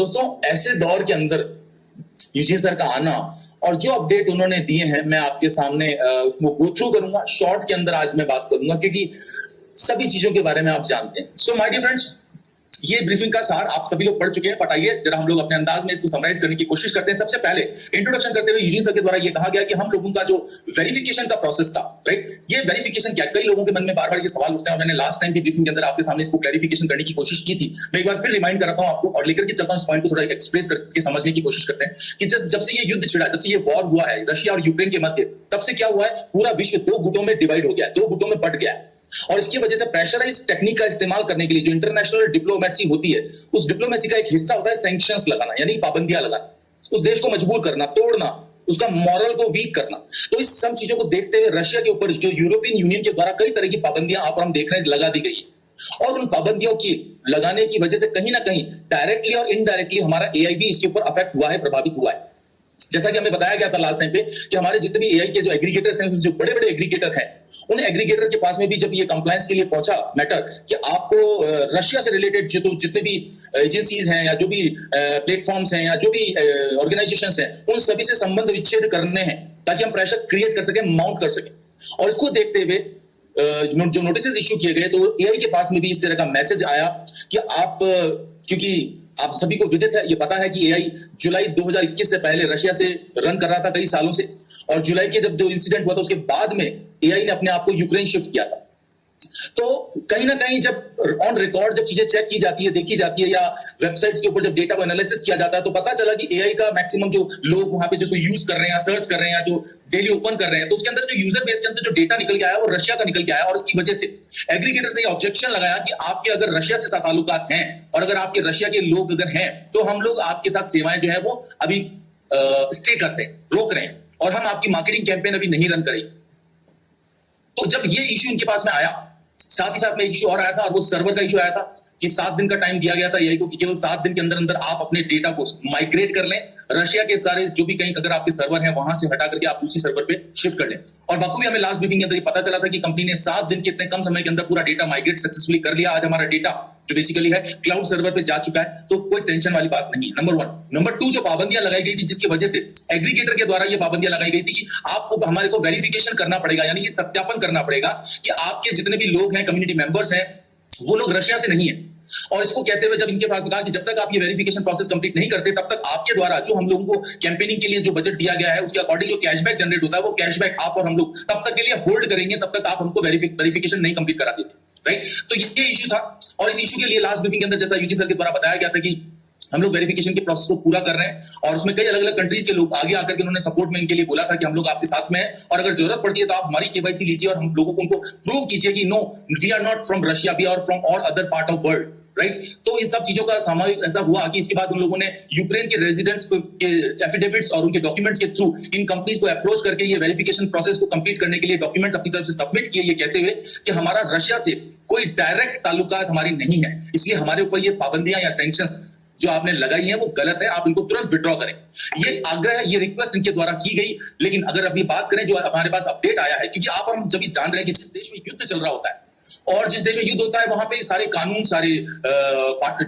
दोस्तों ऐसे दौर के अंदर यूजी सर का आना और जो अपडेट उन्होंने दिए हैं मैं आपके सामने उसको गो थ्रू करूंगा। शॉर्ट के अंदर आज मैं बात करूंगा क्योंकि सभी चीजों के बारे में आप जानते हैं। सो माय डियर फ्रेंड्स, ये ब्रीफिंग का सार आप सभी लोग पढ़ चुके हैं, बट आइए जरा हम लोग अपने अंदाज में इसको समराइज करने की कोशिश करते हैं। सबसे पहले इंट्रोडक्शन करते हुए यूजीन सर के द्वारा ये कहा गया कि हम लोगों का जो वेरिफिकेशन का प्रोसेस था, राइट, ये वेरिफिकेशन क्या, कई लोगों के मन में बार बार ये सवाल उठता है और मैंने लास्ट टाइम भी ब्रीफिंग के अंदर आपके सामने इसको क्लैरिफिकेशन करने की कोशिश की थी। मैं एक बार फिर रिमाइंड कराता हूं आपको और लेकर के चलता हूं इस पॉइंट को थोड़ा एक्सप्रेस करके समझने की कोशिश करते हैं कि जब से ये युद्ध छिड़ा, जब से ये वॉर हुआ है रशिया और यूक्रेन के मध्य, तब से क्या हुआ है, पूरा विश्व दो गुटों में डिवाइड हो गया है, दो गुटों में बंट गया है। और इसकी वजह से प्रेशराइज टेक्निक का इस्तेमाल करने के लिए जो इंटरनेशनल डिप्लोमेसी होती है, उस डिप्लोमेसी का एक हिस्सा होता है सैंक्शंस लगाना, यानी पाबंदियां लगाना, उस देश को मजबूर करना, तोड़ना, उसका मॉरल को वीक करना। तो इस सब चीजों को देखते हुए रशिया के ऊपर जो यूरोपियन यूनियन के द्वारा कई तरह की पाबंदियां आप हम देख रहे हैं लगा दी गई है। और उन पाबंदियों की लगाने की वजह से कहीं ना कहीं डायरेक्टली और इनडायरेक्टली हमारा एआई भी इसके ऊपर अफेक्ट हुआ है, प्रभावित हुआ है। जैसा कि हमें बताया गया था लास्ट टाइम पे कि हमारे जितने भी एआई के जो एग्रीगेटर्स हैं, जो बड़े बड़े एग्रीगेटर हैं, उन एग्रीगेटर के पास में भी जब ये कंप्लायंस के लिए पहुंचा मैटर कि आपको रशिया से रिलेटेड जितने भी एजेंसीज हैं या जो भी प्लेटफॉर्म्स हैं या जो भी ऑर्गेनाइजेशंस हैं, उन सभी से संबंध विच्छेद करने हैं ताकि हम प्रेशर क्रिएट कर सकें, माउंट कर सकें। और इसको देखते हुए जो नोटिस इश्यू किए गए तो एआई के पास में भी इस तरह का मैसेज आया कि आप, क्योंकि आप सभी को विदित है, ये पता है कि एआई जुलाई 2021 से पहले रशिया से रन कर रहा था कई सालों से, और जुलाई के जब जो इंसिडेंट हुआ था उसके बाद में एआई ने अपने आप को यूक्रेन शिफ्ट किया था। तो कहीं ना कहीं जब ऑन रिकॉर्ड जब चीजें चेक की जाती है, देखी जाती है, या वेबसाइट्स के ऊपर जब डेटा को एनालिसिस किया जाता है, तो पता चला कि एआई का मैक्सिमम जो लोग वहां पे जो यूज कर रहे हैं, सर्च कर रहे हैं, जो डेली ओपन कर रहे हैं, तो उसके अंदर जो यूजर बेस के अंदर जो डेटा निकल के आया वो रशिया का निकल के आया। और इसकी वजह से एग्रीगेटर्स ने ऑब्जेक्शन लगाया कि आपके अगर रशिया से ताल्लुकात हैं और अगर आपके रशिया के लोग अगर हैं तो हम लोग आपके साथ सेवाएं जो है वो अभी स्टे करते हैं, रोक रहे हैं, और हम आपकी मार्केटिंग कैंपेन अभी नहीं रन करेंगे। तो जब ये इश्यू इनके पास में आया, साथ ही साथ में इश्यू और आया था, और वो सर्वर का इश्यू आया था कि 7 दिन का टाइम दिया गया था एआई को कि केवल 7 दिन के अंदर अंदर आप अपने डेटा को माइग्रेट कर लें, रशिया के सारे जो भी कहीं अगर आपके सर्वर हैं वहां से हटा करके आप दूसरी सर्वर पे शिफ्ट कर लें। और बाकी हमें लास्ट ब्रीफिंग के अंदर पता चला था कि कंपनी ने 7 दिन के इतने कम समय के अंदर पूरा डेटा माइग्रेट सक्सेसफुली कर लिया। आज हमारा डेटा जो बेसिकली है क्लाउड सर्वर पे जा चुका है, तो कोई टेंशन वाली बात नहीं। नंबर 1। नंबर 2, जो पाबंदियां लगाई गई थी जिसकी वजह से एग्रीगेटर के द्वारा ये पाबंदियां लगाई गई थी कि आपको हमारे को वेरिफिकेशन करना पड़ेगा, यानी कि सत्यापन करना पड़ेगा कि आपके जितने भी लोग हैं, कम्युनिटी मेंबर्स हैं, वो लोग रशिया से नहीं है। और इसको कहते हुए जब इनके पास कहा कि जब तक आप ये वेरिफिकेशन प्रोसेस कंप्लीट नहीं करते तब तक आपके द्वारा जो हम लोगों को कैंपेनिंग के लिए जो बजट दिया गया है उसके अकॉर्डिंग जो कैशबैक जनरेट होता है, वो कैशबैक आप और हम लोग तब तक के लिए होल्ड करेंगे, तब तक आप हमको वेरिफिकेशन नहीं कंप्लीट करा देते, राइट। तो ये इश्यू था, और इस इश्यू के लिए लास्ट ब्रीफिंग के अंदर जैसा यूजी सर के द्वारा बताया गया था कि हम लोग वेरिफिकेशन के प्रोसेस को पूरा कर रहे हैं, और उसमें कई अलग अलग कंट्रीज के लोग आगे आकर के उन्होंने सपोर्ट में इनके लिए बोला था कि हम लोग आपके साथ में हैं, और अगर जरूरत पड़ती है तो आप हमारी केवाईसी लीजिए और हम लोगों को उनको प्रूव कीजिए कि no, we are not from Russia, we are from all other part of world, right. तो इन सब चीजों का सामूहिक ऐसा हुआ कि इसके बाद उन लोगों ने यूक्रेन के रेजिडेंट्स के एफिडेविट्स और उनके डॉक्यूमेंट्स के थ्रू इन कंपनीज को अप्रोच करके ये वेरिफिकेशन प्रोसेस को कंप्लीट करने के लिए डॉक्यूमेंट अपनी तरफ से सबमिट किए, ये कहते हुए कि हमारा रशिया से कोई डायरेक्ट ताल्लुकात हमारी नहीं है, इसलिए हमारे ऊपर ये पाबंदियां या सैंक्शंस जो आपने लगाई हैं वो गलत है, आप इनको तुरंत विड्रॉ करें। ये आग्रह, ये रिक्वेस्ट इनके द्वारा की गई। लेकिन अगर अभी बात करें जो हमारे पास अपडेट आया है, क्योंकि आप हम जब जान रहे हैं कि जिस देश में युद्ध चल रहा होता है और जिस देश में युद्ध होता है वहां पे सारे कानून, सारे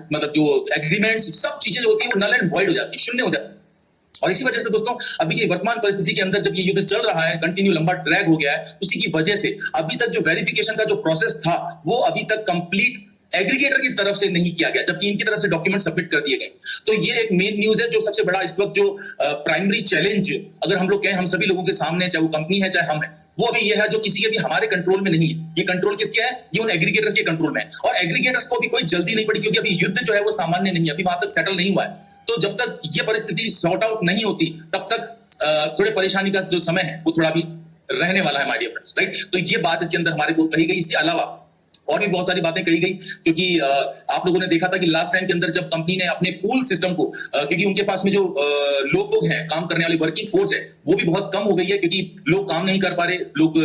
मतलब जो एग्रीमेंट्स, सब चीजें जो होती है वो नल एंड वॉइड हो जाती है, शून्य हो जाती है। और इसी वजह से दोस्तों अभी ये वर्तमान परिस्थिति के अंदर जब ये युद्ध चल रहा है, कंटिन्यू लंबा ट्रैक हो गया है, उसी की वजह से अभी तक जो वेरिफिकेशन का जो प्रोसेस था वो अभी तक कंप्लीट एग्रीगेटर की तरफ से नहीं किया गया, जबकि इनकी तरफ से डॉक्यूमेंट सबमिट कर दिए गए। तो ये एक मेन न्यूज है जो सबसे बड़ा इस वक्त जो प्राइमरी चैलेंज अगर हम लोग कहें हम सभी लोगों के सामने, चाहे वो कंपनी है चाहे हम है, वो अभी ये है जो किसी के भी हमारे कंट्रोल में नहीं है। ये कंट्रोल किसके है? ये उन एग्रीगेटर्स के कंट्रोल में है, और एग्रीगेटर्स को भी कोई जल्दी नहीं पड़ी क्योंकि अभी युद्ध जो है वो सामान्य नहीं है, अभी वहां तक सेटल नहीं हुआ है। तो जब तक ये परिस्थिति सॉर्ट आउट नहीं होती तब तक थोड़े परेशानी का जो समय है वो थोड़ा भी रहने वाला है, माय डियर फ्रेंड्स, राइट। तो ये बात इसके अंदर हमारे को कही गई। इसके अलावा और भी बहुत सारी बातें कही गई, क्योंकि आप लोगों ने देखा था कि लास्ट टाइम के अंदर जब कंपनी ने अपने पूल सिस्टम को, क्योंकि उनके पास में जो लोग हैं, काम करने वाली वर्किंग फोर्स है, वो भी बहुत कम हो गई है क्योंकि लोग काम नहीं कर पा रहे, लोग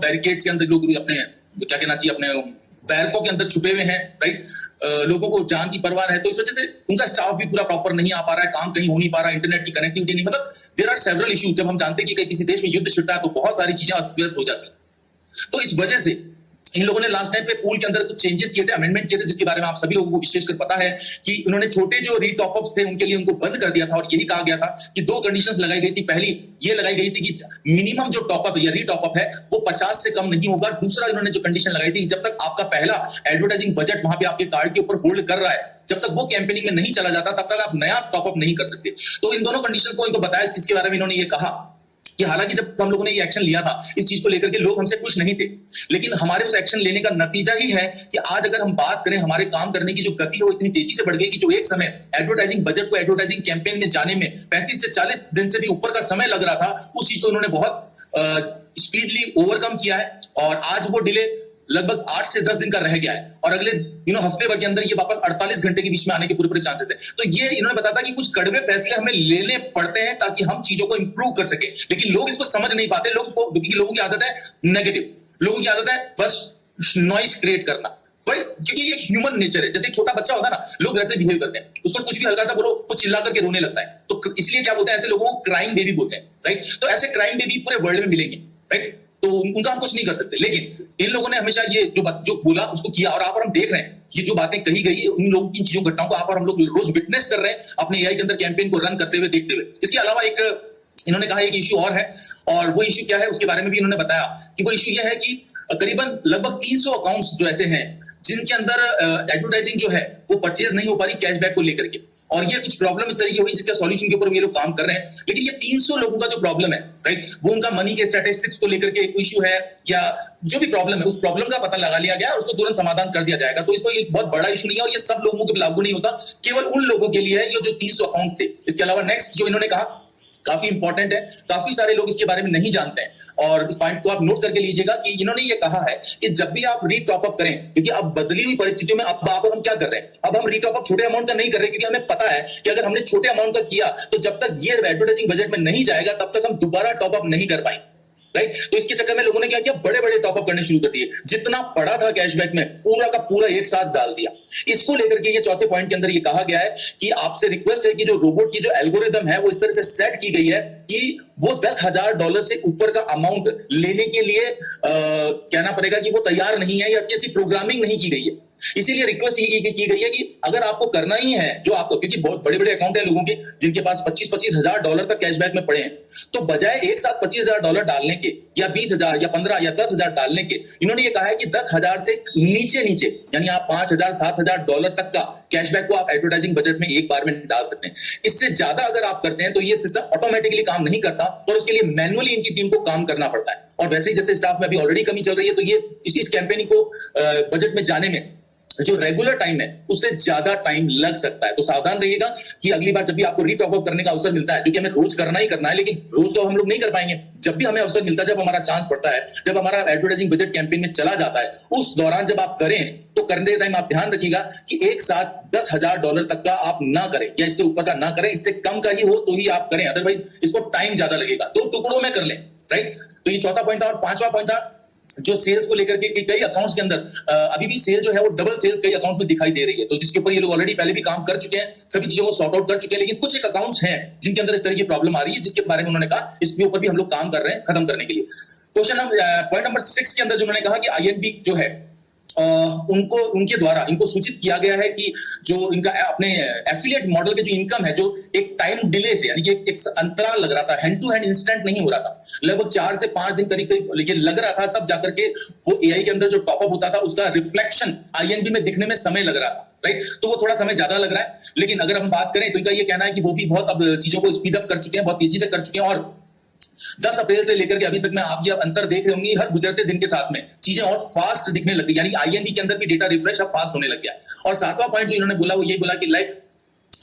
बैरिकेड्स के अंदर, लोग अपने क्या कहना चाहिए, अपने बैरकों के अंदर छुपे हुए हैं, राइट। लोगों को जान की परवाह है, तो इस वजह से उनका स्टाफ भी पूरा प्रॉपर नहीं आ पा रहा है, काम कहीं हो नहीं पा रहा है, इंटरनेट की कनेक्टिविटी नहीं, मतलब देयर आर सेवरल इश्यूज। जब हम जानते हैं कि किसी देश में युद्ध छिड़ता है तो बहुत सारी चीजें अस्त व्यस्त हो जाती है। तो इस वजह से इन लोगों ने लास्ट टाइम पे पूल के अंदर कुछ चेंजेस किए थे, अमेंडमेंट किए थे, जिसके बारे में आप सभी लोगों को विशेषकर पता है कि उन्होंने छोटे जो रीटॉपअप्स थे उनके लिए उनको बंद कर दिया था और यही कहा गया था कि दो कंडीशंस लगाई गई थी। पहली ये लगाई गई थी कि मिनिमम जो टॉपअप या रीटॉपअप है वो 50 से कम नहीं होगा। दूसरा इन्होंने जो कंडीशन लगाई थी, जब तक आपका पहला एडवर्टाइजिंग बजट वहां पे आपके कार्ड के ऊपर होल्ड कर रहा है, जब तक वो कैंपेनिंग में नहीं चला जाता तब तक आप नया टॉपअप नहीं कर सकते। तो इन दोनों कंडीशंस को इनको बताया, जिसके बारे में इन्होंने ये कहा कि हालांकि जब हम लोगों ने ये एक्शन लिया था इस चीज को लेकर के लोग हमसे खुश नहीं थे, लेकिन हमारे उस एक्शन लेने का नतीजा ही है कि आज अगर हम बात करें, हमारे काम करने की जो गति है वो इतनी तेजी से बढ़ गई कि जो एक समय एडवर्टाइजिंग बजट को एडवर्टाइजिंग कैंपेन में जाने में 35 से 40 दिन से भी ऊपर का समय लग रहा था, उस चीज को उन्होंने बहुत स्पीडली ओवरकम किया है और आज वो डिले लगभग 8 से 10 दिन का रह गया है और अगले हफ्ते भर के अंदर ये वापस 48 घंटे के बीच में आने के पूरे चांसेस है। तो ये इन्होंने बताया था कि कुछ कड़वे फैसले हमें लेने पड़ते हैं ताकि हम चीजों को इंप्रूव कर सके, लेकिन लोग इसको समझ नहीं पाते। लोग इसको, क्योंकि लोगों की आदत है नेगेटिव, लोगों की आदत है बस नॉइस क्रिएट करना, क्योंकि ये ह्यूमन नेचर है। जैसे एक छोटा बच्चा होता है ना, लोग वैसे बिहेव करते हैं, उसको कुछ भी हल्का सा बोलो वो चिल्ला करके रोने लगता है, तो इसलिए क्या बोलते हैं, ऐसे लोगों को क्राइम बेबी बोलते हैं, राइट। तो ऐसे क्राइम बेबी पूरे वर्ल्ड में मिलेंगे, राइट, तो उनका हम कुछ नहीं कर सकते। लेकिन इन लोगों ने हमेशा ये जो बोला उसको किया और आप और हम देख रहे हैं ये जो बातें कही गई है उन लोगों की चीजों घटनाओं को आप और हम लोग रोज विटनेस कर रहे हैं अपने एआई के अंदर कैंपेन को रन करते हुए, देखते हुए। इसके अलावा एक इन्होंने कहा एक इश्यू और है, और वो इश्यू क्या है उसके बारे में भी इन्होंने बताया कि वो इश्यू ये है कि करीबन लगभग 300 अकाउंट्स जो ऐसे हैं जिनके अंदर एडवर्टाइजिंग जो है वो परचेज नहीं हो पा रही कैशबैक को लेकर के, और ये कुछ प्रॉब्लम इस तरीके हुई जिसका सॉल्यूशन के ऊपर ये लोग काम कर रहे हैं। लेकिन ये 300 लोगों का जो प्रॉब्लम है, राइट, वो उनका मनी के स्टैटिस्टिक्स को लेकर के इश्यू है या जो भी प्रॉब्लम है उस प्रॉब्लम का पता लगा लिया गया और उसको तुरंत समाधान कर दिया जाएगा। तो इसको ये बहुत बड़ा इशू नहीं है और ये सब लोगों के लागू नहीं होता, केवल उन लोगों के लिए है ये जो 300 अकाउंट्स थे। इसके अलावा नेक्स्ट जो इन्होंने कहा काफी इंपॉर्टेंट है, काफी सारे लोग इसके बारे में नहीं जानते हैं और इस पॉइंट को आप नोट करके लीजिएगा कि इन्होंने ये कहा है कि जब भी आप रीटॉप अप करें, क्योंकि अब बदली हुई परिस्थितियों में अब आप और हम क्या कर रहे हैं, अब हम रीटॉप अप छोटे अमाउंट का नहीं कर रहे, क्योंकि हमें पता है कि अगर हमने छोटे अमाउंट का किया तो जब तक ये एडवर्टाइजिंग बजट में नहीं जाएगा तब तक हम दोबारा टॉप अप नहीं कर पाएंगे, राइट। तो इसके चक्कर में लोगों ने क्या किया, बड़े बड़े टॉपअप करने शुरू कर दिए, जितना पड़ा था कैशबैक में पूरा का पूरा एक साथ डाल दिया। इसको लेकर के ये चौथे पॉइंट के अंदर ये कहा गया है कि आपसे रिक्वेस्ट है कि जो रोबोट की जो एल्गोरिदम है वो इस तरह से सेट की गई है कि वो $10,000 से ऊपर का अमाउंट लेने के लिए कहना पड़ेगा कि वो तैयार नहीं है या इसकी ऐसी प्रोग्रामिंग नहीं की गई है। इसीलिए रिक्वेस्ट ये की गई है कि अगर आपको करना ही है जो आपको, क्योंकि बहुत बड़े बड़े अकाउंट है लोगों के जिनके पास $25,000 तक कैशबैक में पड़े हैं, तो बजाय एक साथ $25,000 डालने के या 20,000 या 15 या 10,000 डालने के, इन्होंने ये कहा है कि 10,000 से नीचे नीचे यानी आप $5,000 $7,000 तक का कैशबैक को आप एडवर्टाइजिंग बजट में एक बार में डाल सकते हैं। इससे ज्यादा अगर आप करते हैं तो ये सिस्टम ऑटोमेटिकली काम नहीं करता और उसके लिए मैनुअली इनकी टीम को काम करना पड़ता है। और वैसे ही जैसे स्टाफ में अभी ऑलरेडी कमी चल रही है, तो ये इस कैंपेनिंग को बजट में जाने में जो रेगुलर टाइम है उससे ज्यादा टाइम लग सकता है। तो सावधान रहिएगा कि अगली बार जब भी आपको रीटॉप अप करने का अवसर मिलता है, जो कि हमें रोज करना ही करना है, लेकिन रोज तो हम लोग नहीं कर पाएंगे, जब भी हमें अवसर मिलता है, जब हमारा चांस पड़ता है, जब हमारा एडवर्टाइजिंग बजट कैंपेन में चला जाता है, उस दौरान जब आप करें तो करने टाइम आप ध्यान रखिएगा कि एक साथ $10,000 तक का आप ना करें या इससे ऊपर का ना करें, इससे कम का ही हो तो ही आप करें, अदरवाइज इसको टाइम ज्यादा लगेगा। 2 टुकड़ों में कर लें, राइट। तो ये चौथा पॉइंट था। और पांचवा पॉइंट था जो सेल्स को लेकर के कई अकाउंट्स के अंदर अभी भी सेल जो है वो डबल सेल्स कई अकाउंट्स में दिखाई दे रही है, तो जिसके ऊपर ये लोग ऑलरेडी पहले भी काम कर चुके हैं, सभी चीजों को सॉर्ट आउट कर चुके हैं, लेकिन कुछ एक अकाउंट्स हैं जिनके अंदर इस तरह की प्रॉब्लम आ रही है, जिसके बारे में उन्होंने कहा इसके ऊपर भी हम लोग काम कर रहे हैं खत्म करने के लिए। पॉइंट नंबर 6 के अंदर जो उन्होंने कहा कि आईएनबी जो है उनको उनके द्वारा इनको सूचित किया गया है कि जो इनका अपने एफिलिएट मॉडल के जो इनकम है, जो एक टाइम डिले से यानी कि एक अंतराल लग रहा था, हैंड टू हैंड इंस्टेंट नहीं हो रहा था, लगभग 4 से 5 दिन करीब लेकिन लग रहा था, तब जाकर के वो एआई के अंदर जो टॉपअप होता था उसका रिफ्लेक्शन आईएनबी में दिखने में समय लग रहा था, राइट। तो वो थोड़ा समय ज्यादा लग रहा है, लेकिन अगर हम बात करें तो इनका ये कहना है कि वो भी बहुत अब चीजों को स्पीड अप कर चुके हैं, बहुत तेजी से कर चुके हैं, और 10 अप्रैल से लेकर के अभी तक में आप ये अंतर देख रहे होंगे, हर गुजरते दिन के साथ में चीजें और फास्ट दिखने लग गई, यानी आईएनबी के अंदर भी डेटा रिफ्रेश अब फास्ट होने लग गया। और 7वां पॉइंट जो इन्होंने बोला वो ये बोला कि लाइक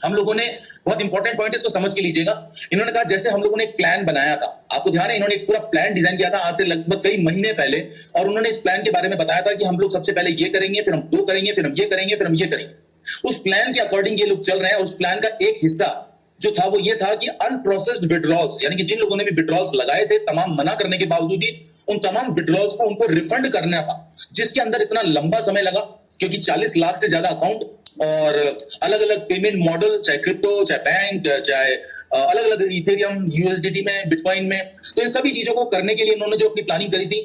हम लोगों ने, बहुत इंपॉर्टेंट पॉइंट है, इसको समझ के लीजिएगा, इन्होंने कहा जैसे हम लोगों ने एक प्लान बनाया था, आपको ध्यान है इन्होंने एक पूरा प्लान डिजाइन किया था आज से लगभग कई महीने पहले, और उन्होंने इस प्लान के बारे में बताया था कि हम लोग सबसे पहले ये करेंगे, फिर हम 2 करेंगे, फिर हम ये करेंगे, फिर हम ये करेंगे। उस प्लान के अकॉर्डिंग ये लोग चल रहे हैं, और उस प्लान का एक हिस्सा जो था वो ये था कि अनप्रोसेस्ड विड्रॉल्स, यानी कि जिन लोगों ने भी विड्रॉल्स लगाए थे तमाम मना करने के बावजूद भी उन तमाम विड्रॉल्स को उनको रिफंड करना था, जिसके अंदर इतना लंबा समय लगा क्योंकि 40 लाख से ज्यादा अकाउंट और अलग अलग पेमेंट मॉडल, चाहे क्रिप्टो, चाहे बैंक, चाहे अलग अलग इथेरियम, यूएसडीटी में, बिटकॉइन में, तो इन सभी चीजों को करने के लिए इन्होंने जो अपनी प्लानिंग करी थी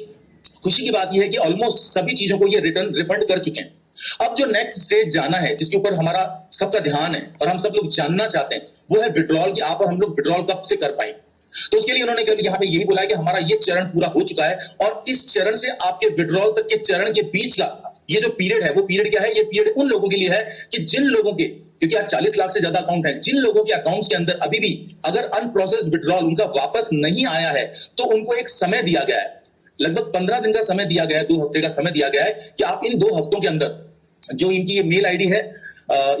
खुशी की बात यह है कि ऑलमोस्ट सभी चीजों को ये रिटर्न रिफंड कर चुके हैं। अब जो नेक्स्ट स्टेज जाना है, जिसके ऊपर हमारा सबका ध्यान है और हम सब लोग जानना चाहते हैं, वो है विड्रॉल की। आप और हम लोग विड्रॉल कब से कर पाएंगे। तो उसके लिए उन्होंने यहाँ पे यही बोला है कि हमारा ये चरण पूरा हो चुका है और इस चरण से आपके विड्रॉल तक के चरण के बीच का ये जो पीरियड है, वो पीरियड क्या है? ये पीरियड उन लोगों के लिए है कि जिन लोगों के, क्योंकि आज 40 लाख से ज्यादा अकाउंट है, जिन लोगों के अकाउंट्स के अंदर अभी भी अगर अनप्रोसेस्ड विड्रॉल उनका वापस नहीं आया है, तो उनको एक समय दिया गया है, लगभग 15 दिन का समय दिया गया है, 2 हफ्ते का समय दिया गया है कि आप इन 2 हफ्तों के अंदर जो इनकी ये मेल आईडी है,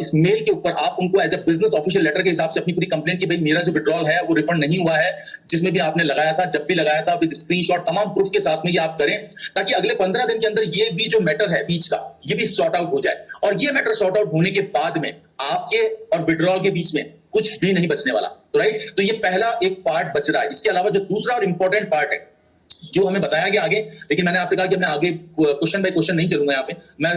इस मेल के ऊपर आप उनको as a business official letter के हिसाब से अपनी पूरी कंप्लेंट की भाई मेरा जो विड्रॉल है वो रिफंड नहीं हुआ है, जिसमें भी आपने लगाया था, जब भी लगाया था, विद स्क्रीनशॉट तमाम प्रूफ के साथ में ये आप करें, ताकि अगले 15 दिन के अंदर ये भी जो मैटर है बीच का, ये भी सॉर्ट आउट हो जाए। और ये मैटर सॉर्ट आउट होने के बाद में आपके और विड्रॉल के बीच में कुछ भी नहीं बचने वाला। तो राइट, तो ये पहला एक पार्ट बच रहा है। इसके अलावा जो दूसरा और इंपॉर्टेंट पार्ट है जो हमें बताया गया आगे, लेकिन मैंने आपसे कहा कि मैं आगे क्वेश्चन बाय क्वेश्चन नहीं चलूंगा, यहाँ पे मैं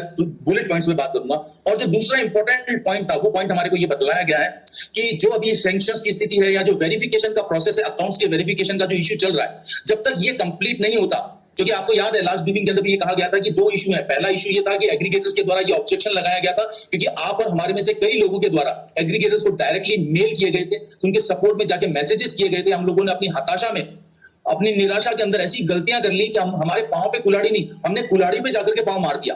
बुलेट पॉइंट्स में बात करूंगा। और जो दूसरा इंपॉर्टेंट पॉइंट था, वो पॉइंट हमारे को ये बताया गया है कि जो अभी सैंक्शंस की स्थिति है या जो वेरिफिकेशन का प्रोसेस है, अकाउंट्स के वेरिफिकेशन का जो इश्यू चल रहा है, जब तक ये कंप्लीट नहीं होता, क्योंकि आपको याद है लास्ट ब्रीफिंग के अंदर भी ये कहा गया था कि 2 इशू है। पहला इशू ये था कि एग्रीगेटर्स के द्वारा ये ऑब्जेक्शन लगाया गया था, क्योंकि आप और हमारे में से कई लोगों के द्वारा एग्रीगेटर्स को डायरेक्टली मेल किए गए थे, उनके सपोर्ट में जाके मैसेजेस किए गए थे। हम लोगों ने अपनी हताशा में, अपनी निराशा के अंदर ऐसी गलतियां कर ली कि हमारे पांव पे कुल्हाड़ी नहीं, हमने कुल्हाड़ी पे जाकर के पांव मार दिया।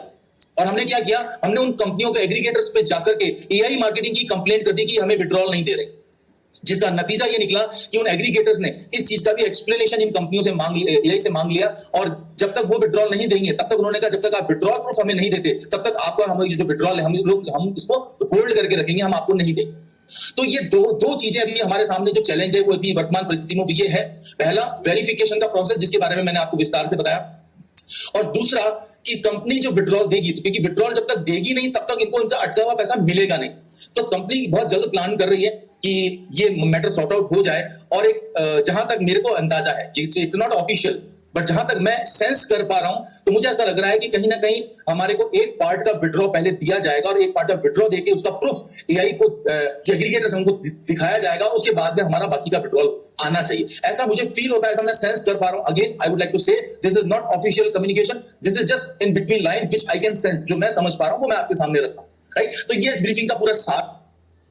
और हमने क्या किया, हमने उन कंपनियों के एग्रीगेटर्स पे जाकर के एआई मार्केटिंग की कंप्लेंट कर दी कि हमें विड्रॉल नहीं दे रहे, जिसका नतीजा ये निकला कि उन एग्रीगेटर्स ने इस चीज का भी एक्सप्लेनेशन इन कंपनियों से एआई से मांग लिया। और जब तक वो विड्रॉल नहीं देंगे, तब तक उन्होंने कहा जब तक आप विड्रॉल प्रूफ हमें नहीं देते, तब तक आपका हमारी जो विड्रॉल है हम इसको होल्ड करके रखेंगे, हम आपको नहीं देंगे। तो ये दो चीजें अभी हमारे सामने जो चैलेंज है वो अभी वर्तमान परिस्थिति में ये है। पहला, वेरिफिकेशन का प्रोसेस, जिसके बारे में मैंने आपको विस्तार से बताया, और दूसरा कि कंपनी जो विड्रॉल देगी, तो क्योंकि विड्रॉल जब तक देगी नहीं तब तक इनको इनका अटका हुआ पैसा मिलेगा नहीं। तो कंपनी बहुत जल्द प्लान कर रही है कि ये मैटर सॉर्ट आउट हो जाए। और एक जहां तक मेरे को अंदाजा है, इट्स नॉट ऑफिशियल, बट जहां तक मैं सेंस कर पा रहा हूं, तो मुझे ऐसा लग रहा है कि कहीं ना कहीं हमारे को एक पार्ट का विड्रॉ पहले दिया जाएगा और एक पार्ट का विड्रॉ देके उसका प्रूफ एआई को, जो एग्रीगेटर्स हमको दिखाया जाएगा, उसके बाद में हमारा बाकी का विड्रॉल आना चाहिए। ऐसा मुझे फील होता है, ऐसा मैं सेंस कर पा रहा हूं। Again I would like to say this is not official communication, this is just in between line which I can sense, जो मैं समझ पा रहा हूं वो मैं आपके सामने रखा हूं। राइट, तो ये इस ब्रीफिंग का पूरा साथ